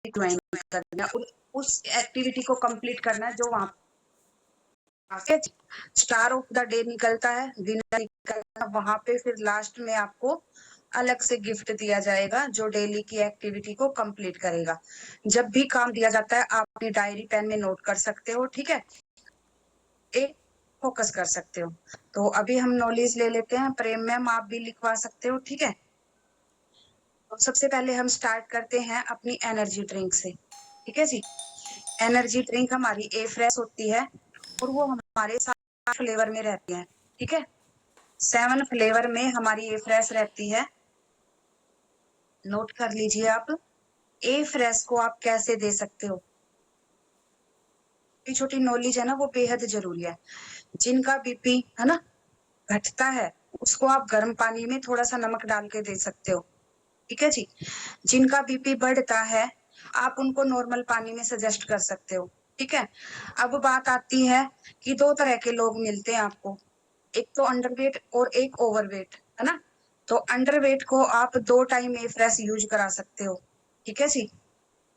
Join करना है, उस एक्टिविटी को कंप्लीट करना है जो वहां स्टार ऑफ द डे निकलता है, विनर निकलता है, वहां पे फिर लास्ट में आपको अलग से गिफ्ट दिया जाएगा जो डेली की एक्टिविटी को कंप्लीट करेगा। जब भी काम दिया जाता है आप अपनी डायरी पेन में नोट कर सकते हो, ठीक है, एक फोकस कर सकते हो। तो अभी हम नॉलेज ले लेते हैं। प्रेम मैम आप भी लिखवा सकते हो, ठीक है। तो सबसे पहले हम स्टार्ट करते हैं अपनी एनर्जी ड्रिंक से, ठीक है जी। एनर्जी ड्रिंक हमारी ए फ्रेश होती है और वो हमारे 7 फ्लेवर में रहती है, ठीक है। 7 फ्लेवर में हमारी ए फ्रेश रहती है, नोट कर लीजिए आप। ए फ्रेश को आप कैसे दे सकते हो, छोटी नॉलेज है ना, वो बेहद जरूरी है। जिनका बीपी है ना घटता है उसको आप गर्म पानी में थोड़ा सा नमक डाल के दे सकते हो, ठीक है जी। जिनका बीपी बढ़ता है आप उनको नॉर्मल पानी में सजेस्ट कर सकते हो, ठीक है। अब बात आती है कि 2 तरह के लोग मिलते हैं आपको, एक तो अंडरवेट और एक ओवरवेट, है ना। तो अंडरवेट को आप 2 टाइम ए फ्रेश यूज करा सकते हो, ठीक है जी।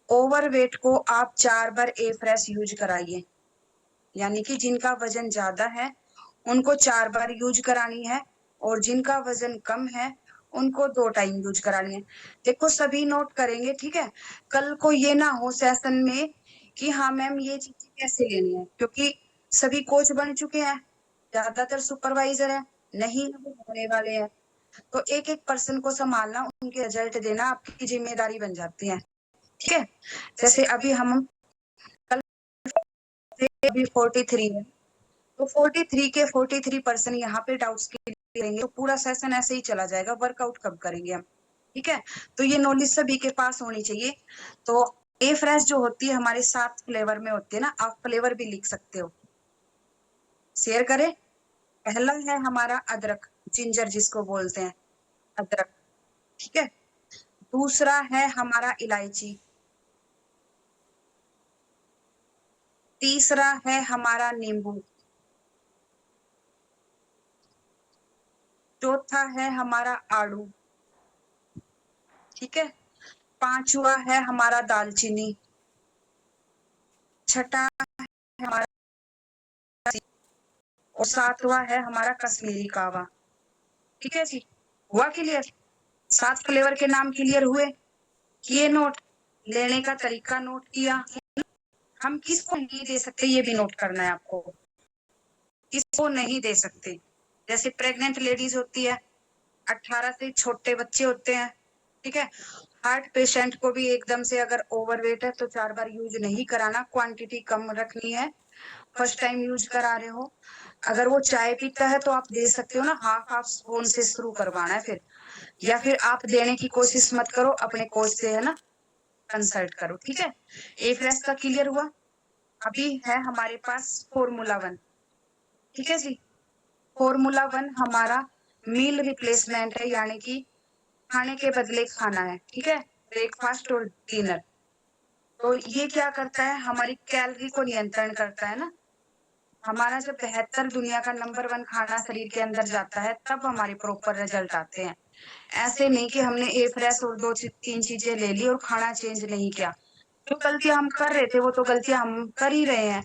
ओवरवेट को आप 4 बार ए फ्रेश यूज कराइए, यानी कि जिनका वजन ज्यादा है उनको 4 बार यूज करानी है और जिनका वजन कम है उनको 2 टाइम यूज करानी है। देखो सभी नोट करेंगे, ठीक है। कल को ये ना हो सेशन में कि हाँ मैम ये चीजें कैसे लेनी है, क्योंकि सभी कोच बन चुके हैं, ज्यादातर सुपरवाइजर है नहीं, वो होने वाले हैं। तो एक एक पर्सन को संभालना, उनके रिजल्ट देना आपकी जिम्मेदारी बन जाती है, ठीक है। जैसे अभी हम कल अभी 43 है, तो 43 के 43% यहाँ पे डाउट्स करेंगे, तो पूरा सेशन ऐसे ही चला जाएगा। वर्कआउट कब करेंगे हम, ठीक है। तो ये नॉलेज सभी के पास होनी चाहिए। तो ए फ्रेश जो होती है हमारे 7 फ्लेवर में होती है ना, आप फ्लेवर भी लिख सकते हो, शेयर करें। पहला है हमारा अदरक, जिंजर जिसको बोलते हैं, अदरक, ठीक है। दूसरा है हमारा इलायची, तीसरा है हमारा नींबू, चौथा है हमारा आड़ू, ठीक है। पांचवा है हमारा दालचीनी, छठा है हमारा, और सातवां है हमारा कश्मीरी कावा, ठीक है जी। हुआ क्लियर? 7 फ्लेवर के नाम क्लियर हुए, किए नोट, लेने का तरीका नोट किया। हम किसको नहीं दे सकते ये भी नोट करना है आपको, किसको नहीं दे सकते। जैसे प्रेग्नेंट लेडीज होती है, 18 से छोटे बच्चे होते हैं, ठीक है। हार्ट पेशेंट को भी एकदम से अगर ओवरवेट है तो 4 बार यूज नहीं कराना, क्वांटिटी कम रखनी है। फर्स्ट टाइम यूज करा रहे हो, अगर वो चाय पीता है तो आप दे सकते हो ना, हाफ स्पून से शुरू करवाना है फिर, या फिर आप देने की कोशिश मत करो, अपने कोच से है ना कंसल्ट करो, ठीक है। ए फ्रेश का क्लियर हुआ। अभी है हमारे पास फॉर्मूला 1, ठीक है जी। फॉर्मूला 1 हमारा मील रिप्लेसमेंट है, यानी कि खाने के बदले खाना है, ठीक है, ब्रेकफास्ट और डिनर। तो ये क्या करता है, हमारी कैलोरी को नियंत्रण करता है ना। हमारा जब 72 दुनिया का नंबर 1 खाना शरीर के अंदर जाता है तब हमारे प्रॉपर रिजल्ट आते हैं। ऐसे नहीं कि हमने ए फ्रेश और 2-3 चीजें ले ली और खाना चेंज नहीं किया। जो गलतियां हम कर रहे थे वो तो गलतियां हम कर ही रहे हैं,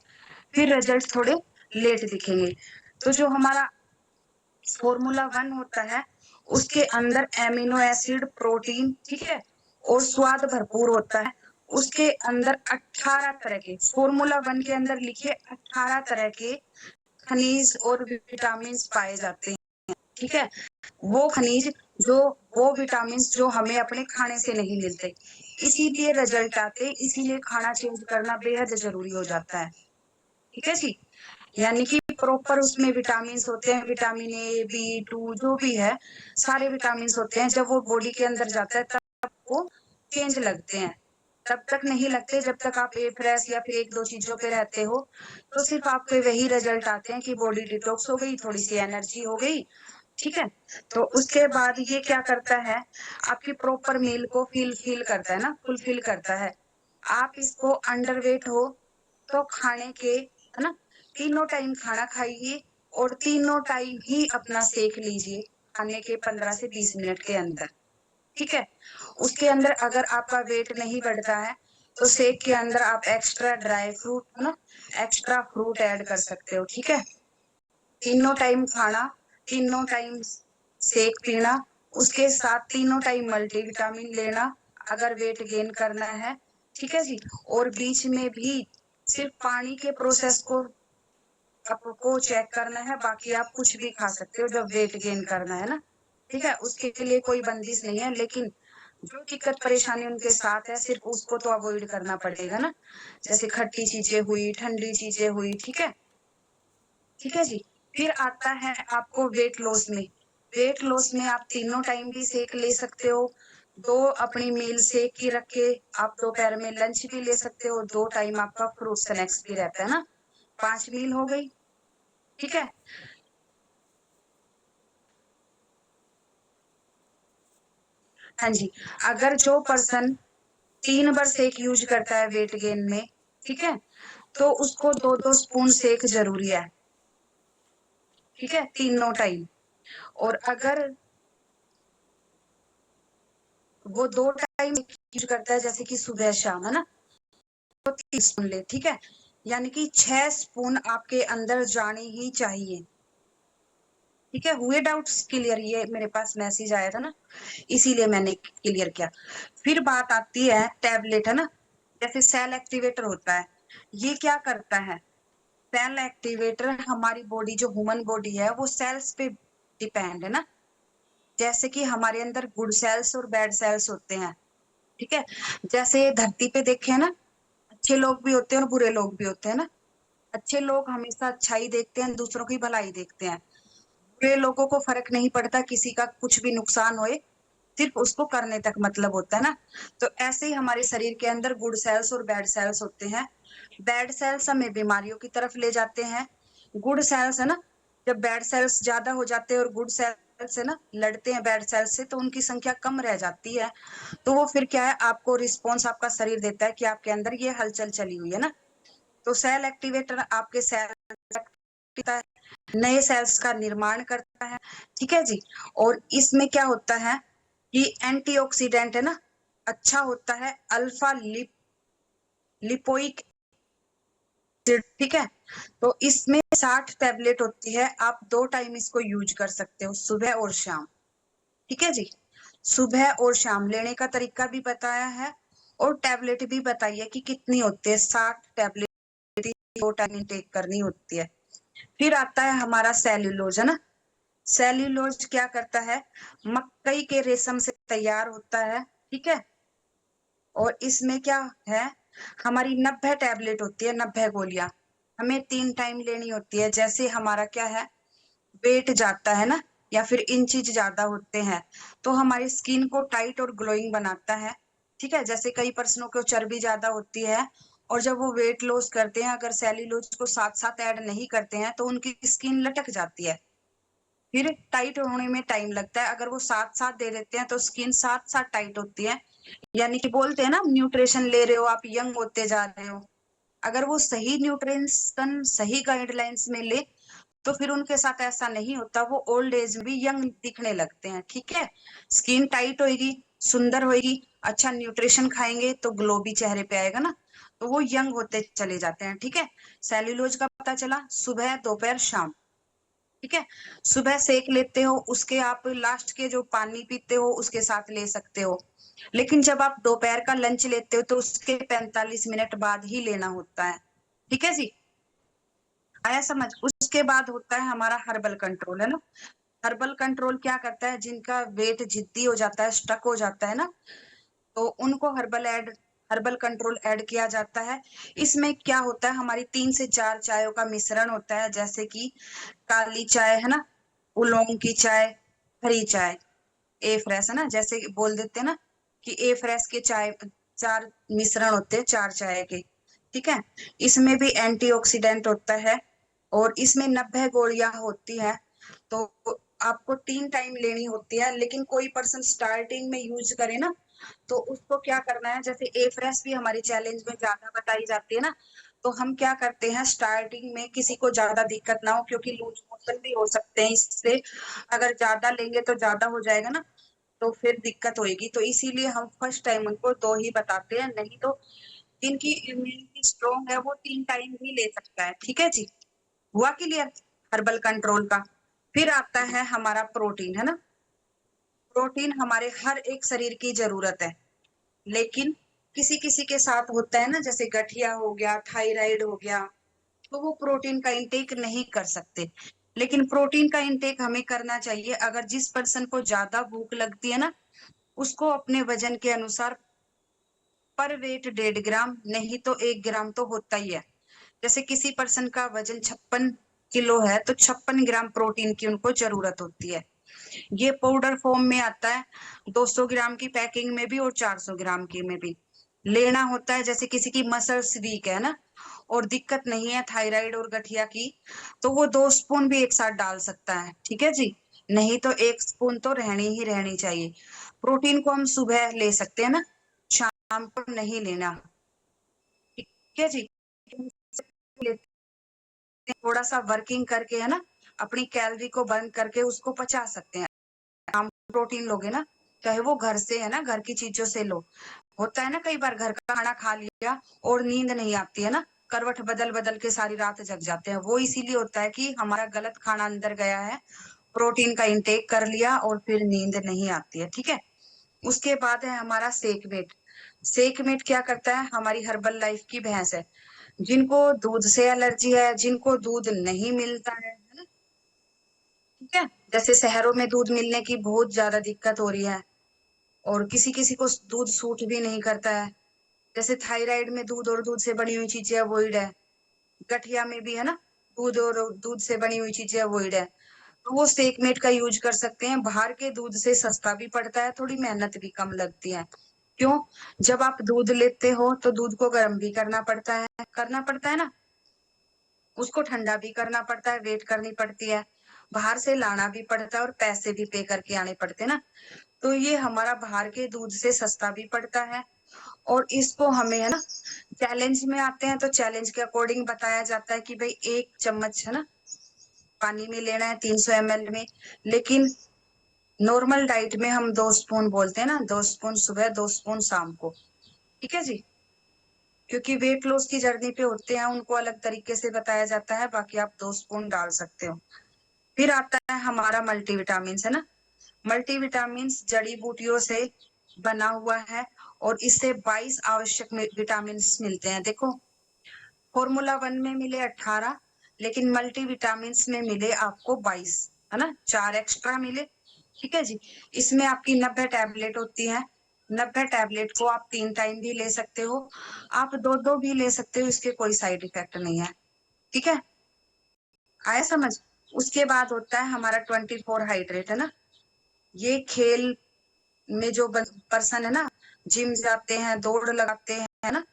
फिर रिजल्ट थोड़े लेट दिखेंगे। तो जो हमारा फॉर्मूला 1 होता है उसके अंदर एमिनो एसिड, प्रोटीन, ठीक है, और स्वाद भरपूर होता है। उसके अंदर 18 तरह के, फॉर्मूला 1 के अंदर लिखिए 18 तरह के खनिज और विटामिन पाए जाते हैं, ठीक है। वो खनिज जो, वो विटामिन जो हमें अपने खाने से नहीं मिलते, इसीलिए रिजल्ट आते, इसीलिए खाना चेंज करना बेहद जरूरी हो जाता है, ठीक है जी। यानी कि प्रॉपर उसमें विटामिन होते हैं, विटामिन ए, B2 जो भी है, सारे विटामिन होते हैं। जब वो बॉडी के अंदर जाता है तब वो चेंज लगते हैं, तब तक नहीं लगते जब तक आप ए फ्रेश या फिर 1-2 चीजों पे रहते हो। तो सिर्फ आपके वही रिजल्ट आते हैं कि बॉडी डिटॉक्स हो गई, थोड़ी सी एनर्जी हो गई, ठीक है। तो उसके बाद ये क्या करता है, आपकी प्रॉपर मील को फील करता है ना, फुलफिल करता है। आप इसको अंडरवेट हो तो खाने के, है ना, तीनों टाइम खाना खाइए और तीनों टाइम ही अपना सेक लीजिए खाने के 15 से 20 मिनट के अंदर, ठीक है। उसके अंदर अगर आपका वेट नहीं बढ़ता है तो शेक के अंदर आप एक्स्ट्रा ड्राई फ्रूट है ना, एक्स्ट्रा फ्रूट ऐड कर सकते हो। ठीक है, तीनों टाइम खाना, तीनों टाइम शेक पीना, उसके साथ तीनों टाइम मल्टीविटामिन लेना अगर वेट गेन करना है। ठीक है जी। और बीच में भी सिर्फ पानी के प्रोसेस को आपको चेक करना है, बाकी आप कुछ भी खा सकते हो जब वेट गेन करना है ना। ठीक है, उसके लिए कोई बंदिश नहीं है, लेकिन जो दिक्कत परेशानी उनके साथ है सिर्फ उसको तो अवॉइड करना पड़ेगा ना, जैसे खट्टी चीजें हुई, ठंडी चीजें हुई। ठीक है, ठीक है जी। फिर आता है आपको वेट लॉस में। वेट लॉस में आप तीनों टाइम भी शेक ले सकते हो, दो अपनी मील शेक ही रख के आप दोपहर में लंच भी ले सकते हो, दो टाइम आपका फ्रूट स्नैक्स भी रहता है ना, 5 मील हो गई। ठीक है, हाँ जी। अगर जो पर्सन 3 बार शेक यूज करता है वेट गेन में, ठीक है, तो उसको 2-2 स्पून शेक जरूरी है। ठीक है, तीनों टाइम। और अगर वो 2 टाइम यूज करता है जैसे कि सुबह शाम है ना, तो 3 स्पून ले। ठीक है, यानी कि 6 स्पून आपके अंदर जाने ही चाहिए। ठीक है, हुए डाउट्स क्लियर? ये मेरे पास मैसेज आया था ना, इसीलिए मैंने क्लियर किया। फिर बात आती है टैबलेट है ना, जैसे सेल एक्टिवेटर होता है, ये क्या करता है? सेल एक्टिवेटर हमारी बॉडी, जो ह्यूमन बॉडी है वो सेल्स पे डिपेंड है ना, जैसे कि हमारे अंदर गुड सेल्स और बैड सेल्स होते हैं। ठीक है, जैसे धरती पे देखे ना, अच्छे लोग भी होते हैं और बुरे लोग भी होते हैं ना। अच्छे लोग हमेशा अच्छाई देखते हैं, दूसरों की भलाई देखते हैं। बुरे लोगों को फर्क नहीं पड़ता किसी का कुछ भी नुकसान होए, सिर्फ उसको करने तक मतलब होता है ना। तो ऐसे ही हमारे शरीर के अंदर गुड सेल्स और बैड सेल्स होते हैं। बैड सेल्स हमें बीमारियों की तरफ ले जाते हैं, गुड सेल्स है ना, जब बैड सेल्स ज्यादा हो जाते हैं और गुड सेल्स है ना लड़ते हैं बैड सेल्स से, तो उनकी संख्या कम रह जाती है। तो वो फिर क्या है, आपको रिस्पॉन्स आपका शरीर देता है कि आपके अंदर ये हलचल चली हुई है ना। तो सेल एक्टिवेटर आपके सेल नए सेल्स का निर्माण करता है। ठीक है जी। और इसमें क्या होता है कि एंटीऑक्सीडेंट है ना, अच्छा होता है, अल्फा लिपोइक एसिड। ठीक है, तो इसमें 60 टैबलेट होती है, आप 2 टाइम इसको यूज कर सकते हो, सुबह और शाम। ठीक है जी, सुबह और शाम लेने का तरीका भी बताया है, और टैबलेट भी बताइए कि कितनी होती है। 60 टैबलेट 2 टाइम टेक करनी होती है। फिर आता है हमारा सेल्यूलोज है ना, सेल्यूलोज क्या करता है, मकई के रेशम से तैयार होता है। ठीक है, और इसमें क्या है, हमारी 90 टैबलेट होती है, 90 गोलियां हमें 3 टाइम लेनी होती है। जैसे हमारा क्या है, वेट जाता है ना, या फिर इंचेज ज्यादा होते हैं, तो हमारी स्किन को टाइट और ग्लोइंग बनाता है। ठीक है, जैसे कई पर्सनों को चर्बी ज्यादा होती है, और जब वो वेट लॉस करते हैं, अगर सेल्यूलोज को साथ साथ ऐड नहीं करते हैं तो उनकी स्किन लटक जाती है, फिर टाइट होने में टाइम लगता है। अगर वो साथ साथ दे देते हैं तो स्किन साथ साथ टाइट होती है, यानी कि बोलते हैं ना, न्यूट्रिशन ले रहे हो आप, यंग होते जा रहे हो। अगर वो सही न्यूट्रिशन सही गाइडलाइंस में ले, तो फिर उनके साथ ऐसा नहीं होता, वो ओल्ड एज में भी यंग दिखने लगते हैं। ठीक है, स्किन टाइट होगी, सुंदर होगी, अच्छा न्यूट्रिशन खाएंगे तो ग्लो भी चेहरे पे आएगा ना, तो वो यंग होते चले जाते हैं। ठीक है, सेल्यूलोज का पता चला, सुबह दोपहर शाम। ठीक है, सुबह सेक लेते हो, उसके आप लास्ट के जो पानी पीते हो उसके साथ ले सकते हो, लेकिन जब आप दोपहर का लंच लेते हो तो उसके 45 मिनट बाद ही लेना होता है। ठीक है जी, आया समझ? उसके बाद होता है हमारा हर्बल कंट्रोल है ना। हर्बल कंट्रोल क्या करता है, जिनका वेट जिद्दी हो जाता है, स्टक हो जाता है ना, तो उनको हर्बल कंट्रोल ऐड किया जाता है। इसमें क्या होता है, हमारी 3 से 4 चायों का मिश्रण होता है, जैसे कि काली चाय है ना, उलोंग की चाय, हरी चाय, ए फ्रेश है ना, जैसे बोल देते हैं ना कि ए फ्रेश के चाय 4 मिश्रण होते हैं 4 चाय के। ठीक है, इसमें भी एंटीऑक्सीडेंट होता है, और इसमें 90 गोलियां होती है। तो आपको 3 टाइम लेनी होती है, लेकिन कोई पर्सन स्टार्टिंग में यूज करे ना, तो उसको क्या करना है, जैसे ए फ्रेश भी हमारी चैलेंज में ज्यादा बताई जाती है ना, तो हम क्या करते हैं, स्टार्टिंग में किसी को ज्यादा दिक्कत ना हो, क्योंकि लूज मोशन भी हो सकते हैं इससे, अगर ज्यादा लेंगे तो ज्यादा हो जाएगा ना, तो फिर दिक्कत होगी। तो इसीलिए हम फर्स्ट टाइम उनको 2 ही बताते हैं, नहीं तो जिनकी इम्यूनिटी स्ट्रॉन्ग है वो 3 टाइम भी ले सकता है। ठीक है जी, हुआ क्लियर हर्बल कंट्रोल का। फिर आता है हमारा प्रोटीन, है ना। प्रोटीन हमारे हर एक शरीर की जरूरत है, लेकिन किसी किसी के साथ होता है ना, जैसे गठिया हो गया, थायराइड हो गया, तो वो प्रोटीन का इंटेक नहीं कर सकते। लेकिन प्रोटीन का इंटेक हमें करना चाहिए। अगर जिस पर्सन को ज्यादा भूख लगती है ना, उसको अपने वजन के अनुसार पर वेट 1.5 ग्राम नहीं तो 1 ग्राम तो होता ही है। जैसे किसी पर्सन का वजन 56 किलो है तो 56 ग्राम प्रोटीन की उनको जरूरत होती है। ये पाउडर फॉर्म में आता है, 200 ग्राम की पैकिंग में भी और 400 ग्राम की में भी लेना होता है। जैसे किसी की मसल्स वीक है ना, और दिक्कत नहीं है थायराइड और गठिया की, तो वो 2 स्पून भी एक साथ डाल सकता है। ठीक है जी, नहीं तो 1 स्पून तो रहनी ही रहनी चाहिए। प्रोटीन को हम सुबह ले सकते हैं ना, शाम को नहीं लेना। ठीक है जी, थोड़ा सा वर्किंग करके, है ना, अपनी कैलोरी को बर्न करके उसको पचा सकते हैं। आप प्रोटीन लोगे ना, चाहे वो घर से है ना, घर की चीजों से लो। होता है ना कई बार घर का खाना खा लिया और नींद नहीं आती है ना, करवट बदल बदल के सारी रात जग जाते हैं। वो इसीलिए होता है कि हमारा गलत खाना अंदर गया है, प्रोटीन का इंटेक कर लिया और फिर नींद नहीं आती है। ठीक है, उसके बाद है हमारा सेकमेट। सेकमेट क्या करता है, हमारी हर्बल लाइफ की भैंस है। जिनको दूध से एलर्जी है, जिनको दूध नहीं मिलता है ना, ठीक है, जैसे शहरों में दूध मिलने की बहुत ज्यादा दिक्कत हो रही है, और किसी किसी को दूध सूट भी नहीं करता है। जैसे थायराइड में दूध और दूध से बनी हुई चीजें अवॉइड है, गठिया में भी है ना, दूध और दूध से बनी हुई चीजें अवॉइड है। तो वो सेकमेट का यूज कर सकते हैं। बाहर के दूध से सस्ता भी पड़ता है, थोड़ी मेहनत भी कम लगती है। क्यों, जब आप दूध लेते हो तो दूध को गर्म भी करना पड़ता है ना, उसको ठंडा भी करना पड़ता है, वेट करनी पड़ती है, बाहर से लाना भी पड़ता है और पैसे भी पे करके आने पड़ते हैं ना। तो ये हमारा बाहर के दूध से सस्ता भी पड़ता है। और इसको हमें, है ना, चैलेंज में आते हैं तो चैलेंज के अकॉर्डिंग बताया जाता है कि भाई 1 चम्मच, है ना, पानी में लेना है 300 ml में। लेकिन नॉर्मल डाइट में हम 2 स्पून बोलते हैं ना, 2 स्पून सुबह, 2 स्पून शाम को। ठीक है जी, क्योंकि वेट लॉस की जर्नी पे होते हैं, उनको अलग तरीके से बताया जाता है, बाकी आप 2 स्पून डाल सकते हो। फिर आता है हमारा मल्टीविटामिन, है ना। मल्टीविटामिन जड़ी बूटियों से बना हुआ है, और इससे 22 आवश्यक विटामिन मिलते हैं। देखो, फॉर्मूला 1 में मिले 18, लेकिन मल्टीविटामिन में मिले आपको 22, है ना, 4 एक्स्ट्रा मिले। ठीक है जी, इसमें आपकी 90 टैबलेट होती है। 90 टैबलेट को आप 3 टाइम भी ले सकते हो, आप 2 भी ले सकते हो, इसके कोई साइड इफेक्ट नहीं है। ठीक है, आया समझ। उसके बाद होता है हमारा 24 हाइड्रेट, है ना। ये खेल में जो पर्सन है ना, जिम जाते हैं, दौड़ लगाते हैं, है ना,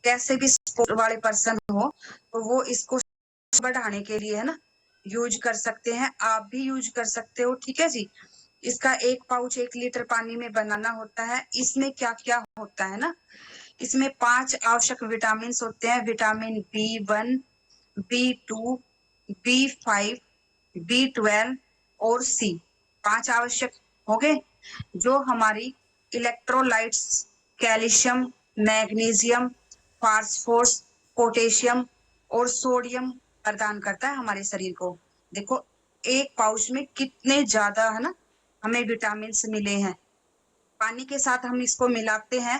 कैसे भी स्पोर्ट वाले पर्सन हो, तो वो इसको बढ़ाने के लिए, है ना, यूज कर सकते हैं। आप भी यूज कर सकते हो। ठीक है जी, इसका 1 पाउच 1 लीटर पानी में बनाना होता है। इसमें क्या क्या होता है ना, इसमें 5 आवश्यक विटामिन होते हैं। Vitamin B1, B2, B5, B12 और C, 5 आवश्यक हो गए, जो हमारी electrolytes, calcium, magnesium, phosphorus, potassium और सोडियम प्रदान करता है हमारे शरीर को। देखो, 1 पाउच में कितने ज्यादा, है ना, हमें विटामिन मिले हैं। पानी के साथ हम इसको मिलाते हैं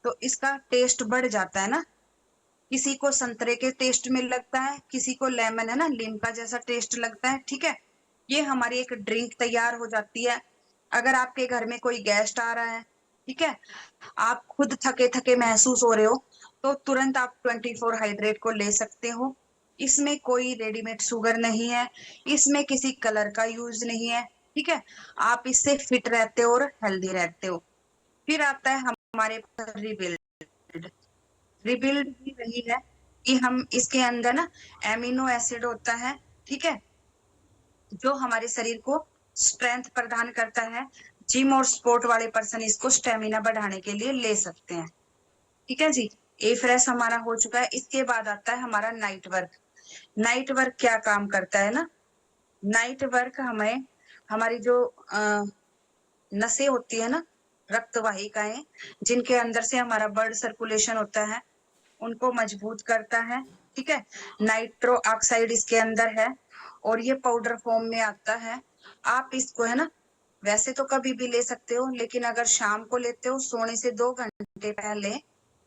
तो इसका टेस्ट बढ़ जाता है ना। किसी को संतरे के टेस्ट में लगता है, किसी को लेमन, है ना, लिम्का जैसा टेस्ट लगता है। ठीक है, ये हमारी एक ड्रिंक तैयार हो जाती है। अगर आपके घर में कोई गेस्ट आ रहा है, ठीक है, आप खुद थके थके महसूस हो रहे हो, तो तुरंत आप 24 हाइड्रेट को ले सकते हो। इसमें कोई रेडीमेड शुगर नहीं है, इसमें किसी कलर का यूज नहीं है। ठीक है, आप इससे फिट रहते हो और हेल्दी रहते हो। फिर आता है हमारे पास रिबिल्ड। रिबिल्ड भी वही है कि हम इसके अंदर ना एमिनो एसिड होता है। ठीक है, जो हमारे शरीर को स्ट्रेंथ प्रदान करता है। जिम और स्पोर्ट वाले पर्सन इसको स्टेमिना बढ़ाने के लिए ले सकते हैं। ठीक है जी, ए फ्रेश हमारा हो चुका है। इसके बाद आता है हमारा नाइट वर्क। नाइट वर्क क्या काम करता है ना, नाइट वर्क हमें, हमारी जो नसें होती है ना, रक्त वाहिकाएं जिनके अंदर से हमारा ब्लड सर्कुलेशन होता है उनको मजबूत करता है। ठीक है, नाइट्रो ऑक्साइड इसके अंदर है और ये पाउडर फॉर्म में आता है। आप इसको है ना वैसे तो कभी भी ले सकते हो, लेकिन अगर शाम को लेते हो सोने से 2 घंटे पहले,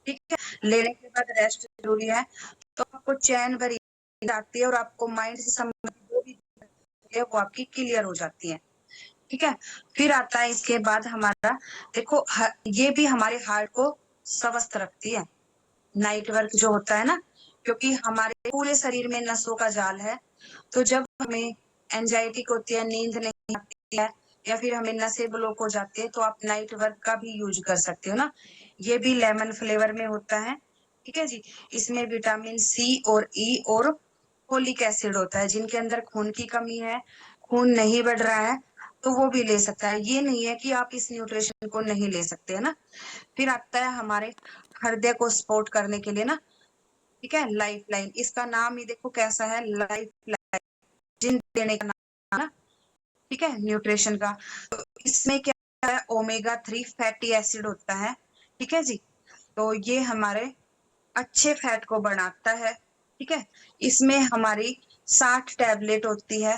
ठीक है, लेने के बाद रेस्ट जरूरी है, तो आपको चैन भरी आती है और आपको माइंड से संबंधित जो भी है वो आपकी क्लियर हो जाती है। ठीक है, फिर आता है इसके बाद हमारा, देखो ये भी हमारे हार्ट को स्वस्थ रखती है, नाइट वर्क जो होता है ना, क्योंकि हमारे पूरे शरीर में नसों का जाल है, तो जब हमें एंजाइटी होती है, नींद नहीं आती है या फिर हमें नसें ब्लॉक हो जाती है, तो आप नाइट वर्क का भी यूज कर सकते हो ना। ये भी लेमन फ्लेवर में होता है। ठीक है जी, इसमें विटामिन सी और ई और फोलिक एसिड होता है। जिनके अंदर खून की कमी है, खून नहीं बढ़ रहा है, तो वो भी ले सकता है। ये नहीं है कि आप इस न्यूट्रिशन को नहीं ले सकते है ना। फिर आता है हमारे हृदय को सपोर्ट करने के लिए ना, ठीक है, लाइफ लाइन। इसका नाम ही देखो कैसा है, लाइफ लाइन, जिन देने का नाम है ना, ठीक है, न्यूट्रिशन का। तो इसमें क्या है, ओमेगा 3 फैटी एसिड होता है। ठीक है जी, तो ये हमारे अच्छे फैट को बढ़ाता है। ठीक है, इसमें हमारी 60 टैबलेट होती है,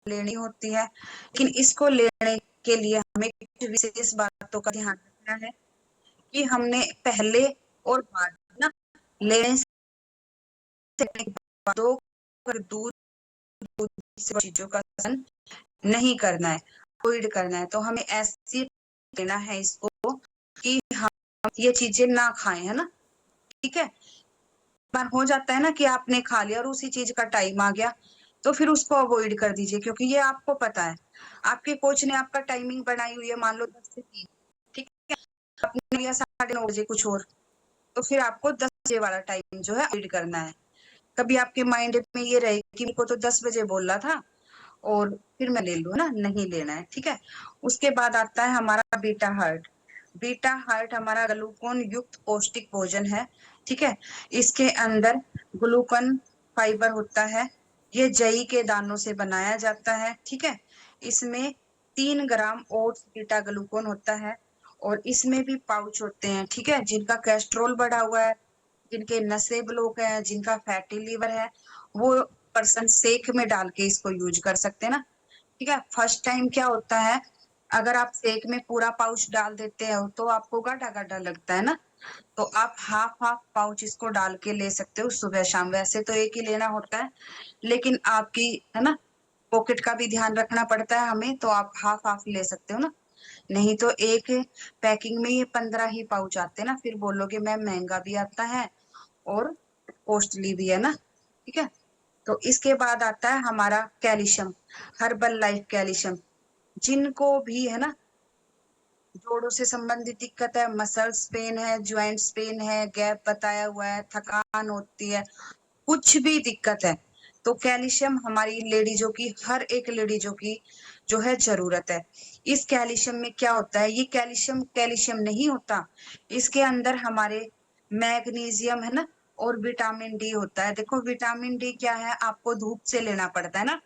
लेनी होती है, लेकिन इसको लेने के लिए हमें कुछ विशेष बातों का ध्यान रखना है कि हमने पहले और बाद ना लेने से दो दूध चीजों का सेवन नहीं करना है, अवॉइड करना है। तो हमें ऐसी देना है इसको कि हम ये चीजें ना खाएं, है ना। ठीक है, बार हो जाता है ना कि आपने खा लिया और उसी चीज का टाइम आ गया, तो फिर उसको अवॉइड कर दीजिए, क्योंकि ये आपको पता है, आपके कोच ने आपका टाइमिंग बनाई हुई है, मान लो 10 से 3, ठीक है, आपने लिया 9:30 बजे कुछ और, तो फिर आपको 10 बजे वाला टाइम जो है अवॉइड करना है। कभी आपके माइंड में ये रहे कि मेरे को तो 10 बजे बोला था और फिर मैं ले लूँ ना, नहीं लेना है। ठीक है, उसके बाद आता है हमारा बीटा हार्ट। बीटा हार्ट हमारा ग्लूकोन युक्त पौष्टिक भोजन है। ठीक है, इसके अंदर ग्लूकोन फाइबर होता है, ये जई के दानों से बनाया जाता है। ठीक है, इसमें 3 ग्राम ओट्स बीटा ग्लूकोन होता है और इसमें भी पाउच होते हैं। ठीक है, जिनका कोलेस्ट्रॉल बढ़ा हुआ है, जिनके नसें ब्लॉक है, जिनका फैटी लीवर है, वो पर्सन शेक में डाल के इसको यूज कर सकते हैं ना। ठीक है, फर्स्ट टाइम क्या होता है, अगर आप शेक में पूरा पाउच डाल देते हो तो आपको गाढ़ा गाढ़ा लगता है ना, तो आप हाफ हाफ पाउच इसको डाल के ले सकते हो सुबह शाम। वैसे तो एक ही लेना होता है, लेकिन आपकी है ना पॉकेट का भी ध्यान रखना पड़ता है हमें, तो आप हाफ हाफ ले सकते हो ना। नहीं तो एक पैकिंग में ये 15 ही पाउच आते हैं ना, फिर बोलोगे मैम महंगा भी आता है और कॉस्टली भी है ना। ठीक है, तो इसके बाद आता है हमारा कैल्शियम, हर्बल लाइफ कैल्शियम। जिनको भी है ना जोड़ों से संबंधित दिक्कत है, मसल्स पेन है, ज्वाइंट्स पेन है, गैप बताया हुआ है, थकान होती है, कुछ भी दिक्कत है, तो कैल्शियम हमारी लेडीजों की, हर एक लेडीजों की जो है जरूरत है। इस कैल्शियम में क्या होता है, ये कैल्शियम कैल्शियम नहीं होता, इसके अंदर हमारे मैग्नीशियम है ना और विटामिन डी होता है। देखो विटामिन डी क्या है, आपको धूप से लेना पड़ता है ना,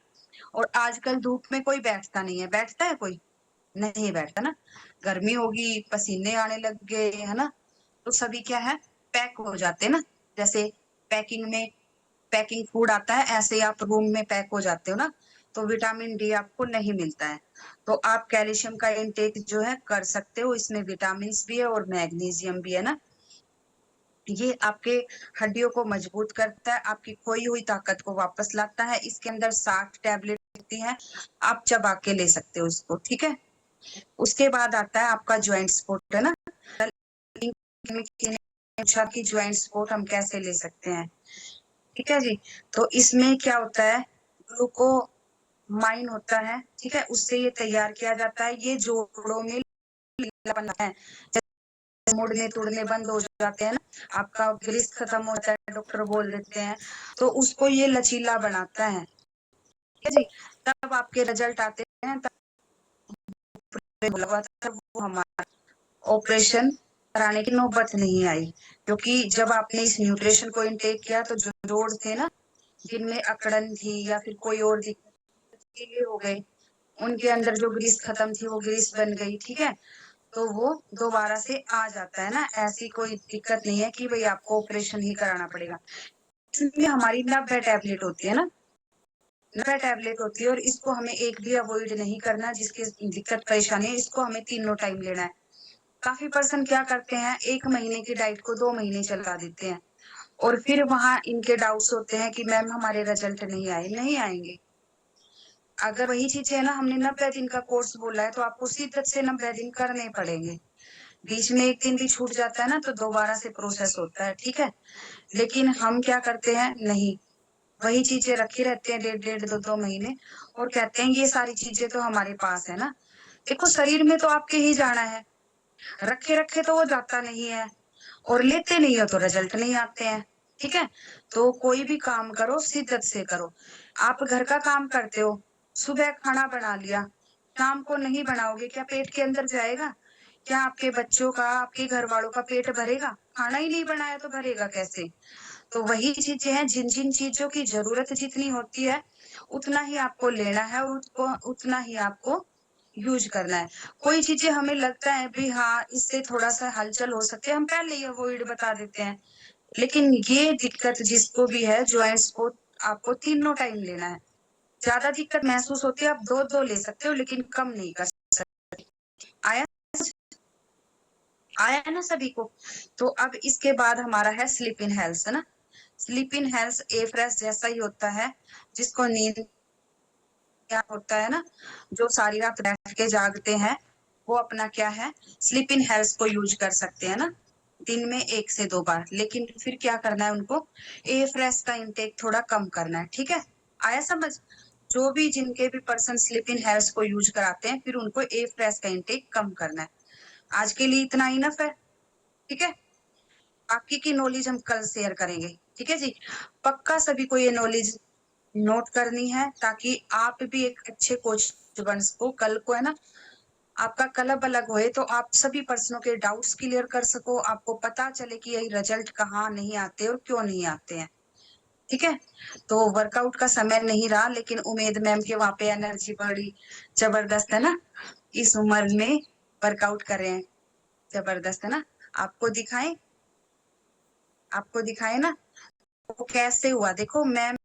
और आजकल धूप में कोई बैठता नहीं है, बैठता है कोई नहीं बैठता ना, गर्मी होगी, पसीने आने लग गए है ना, तो सभी क्या है पैक हो जाते हैं ना, जैसे पैकिंग में पैकिंग फूड आता है, ऐसे आप रूम में पैक हो जाते हो ना, तो विटामिन डी आपको नहीं मिलता है। तो आप कैल्शियम का इंटेक जो है कर सकते हो, इसमें विटामिन भी है और मैग्नीशियम भी है ना। ये आपके हड्डियों को मजबूत करता है, आपकी खोई हुई ताकत को वापस लाता है। इसके अंदर 60 टैबलेट होती है, आप चबा के ले सकते हो इसको। ठीक है, उसके बाद आता है आपका ज्वाइंट सपोर्ट है ना, पूछा कि ज्वाइंट सपोर्ट हम कैसे ले सकते हैं। ठीक है जी, तो इसमें क्या होता है, ग्लूकोमाइन होता है, ठीक है, उससे ये तैयार किया जाता है। ये जोड़ों में है, मुड़ने तोड़ने बंद हो जाते हैं ना, आपका ग्रीस खत्म होता है, डॉक्टर बोल देते हैं, तो उसको ये लचीला बनाता है। ठीक है जी, तब आपके रिजल्ट आते हैं, तब वो हमारा ऑपरेशन कराने की नौबत नहीं आई, क्योंकि जब आपने इस न्यूट्रिशन को इनटेक किया तो जो जोड़ थे ना, जिनमें अकड़न थी या फिर कोई और दिक्कत हो गई, उनके अंदर जो ग्रीस खत्म थी वो ग्रीस बन गई, ठीक है, तो वो दोबारा से आ जाता है ना। ऐसी कोई दिक्कत नहीं है कि भाई आपको ऑपरेशन ही कराना पड़ेगा। इसमें हमारी 90 टैबलेट होती है ना, 90 टैबलेट होती है, और इसको हमें एक भी अवॉइड नहीं करना। जिसकी दिक्कत परेशानी है इसको हमें तीनों टाइम लेना है। काफी पर्सन क्या करते हैं, 1 महीने की डाइट को 2 महीने चला देते हैं, और फिर वहां इनके डाउट्स होते हैं कि मैम हमारे रिजल्ट नहीं आए। नहीं आएंगे। अगर वही चीजें है ना, हमने 90 दिन का कोर्स बोला है तो आपको शिद्दत से 90 दिन करने पड़ेंगे। बीच में एक दिन भी छूट जाता है ना तो दोबारा से प्रोसेस होता है, ठीक है। लेकिन हम क्या करते हैं, नहीं, वही चीजें रखे रहते हैं 1.5 महीने, और कहते हैं ये सारी चीजें तो हमारे पास है ना। देखो शरीर में तो आपके ही जाना है, रखे रखे तो वो जाता नहीं है, और लेते नहीं हो तो रिजल्ट नहीं आते हैं, ठीक है। तो कोई भी काम करो शिद्दत से करो। आप घर का काम करते हो, सुबह खाना बना लिया, शाम को नहीं बनाओगे, क्या पेट के अंदर जाएगा? क्या आपके बच्चों का, आपके घर वालों का पेट भरेगा? खाना ही नहीं बनाया तो भरेगा कैसे? तो वही चीजें हैं, जिन जिन चीजों की जरूरत जितनी होती है उतना ही आपको लेना है, और उसको उतना ही आपको यूज करना है। कोई चीजें हमें लगता है भी हाँ इससे थोड़ा सा हलचल हो सकती है, हम पहले ही अवॉइड बता देते हैं। लेकिन ये दिक्कत जिसको भी है, ज्वाइंट्स को, आपको तीनों टाइम लेना है। ज्यादा दिक्कत महसूस होती है आप 2-2 ले सकते हो, लेकिन कम नहीं कर सकते। आया आया ना सभी को? तो अब इसके बाद हमारा है स्लीप इन हेल्थ, है ना। Sleep in health A fresh जैसा ही होता है, जिसको नींद क्या होता है ना, जो सारी रात बैठ के जागते हैं वो अपना क्या है, स्लीप इन हेल्थ को यूज कर सकते हैं ना, दिन में 1 से 2 बार। लेकिन फिर क्या करना है उनको, ए फ्रेश का इंटेक थोड़ा कम करना है, ठीक है। आया समझ? जो भी जिनके भी पर्सन स्लीप इन हेल्थ को यूज कराते हैं, फिर उनको ए फ्रेश का इंटेक कम करना है। आज के लिए इतना इनफ है, ठीक है। बाकी की नॉलेज हम कल शेयर करेंगे, ठीक है जी। पक्का सभी को ये नॉलेज नोट करनी है, ताकि आप भी एक अच्छे कोच बन सको कल को, है ना। आपका क्लब अलग होए तो आप सभी पर्सनों के डाउट्स क्लियर कर सको, आपको पता चले कि यही रिजल्ट कहाँ नहीं आते और क्यों नहीं आते हैं, ठीक है। तो वर्कआउट का समय नहीं रहा, लेकिन उम्मीद मैम के वहां पे एनर्जी बड़ी जबरदस्त है ना, इस उम्र में वर्कआउट करें, जबरदस्त है ना। आपको दिखाएं, आपको दिखाएं ना वो कैसे हुआ। देखो मैम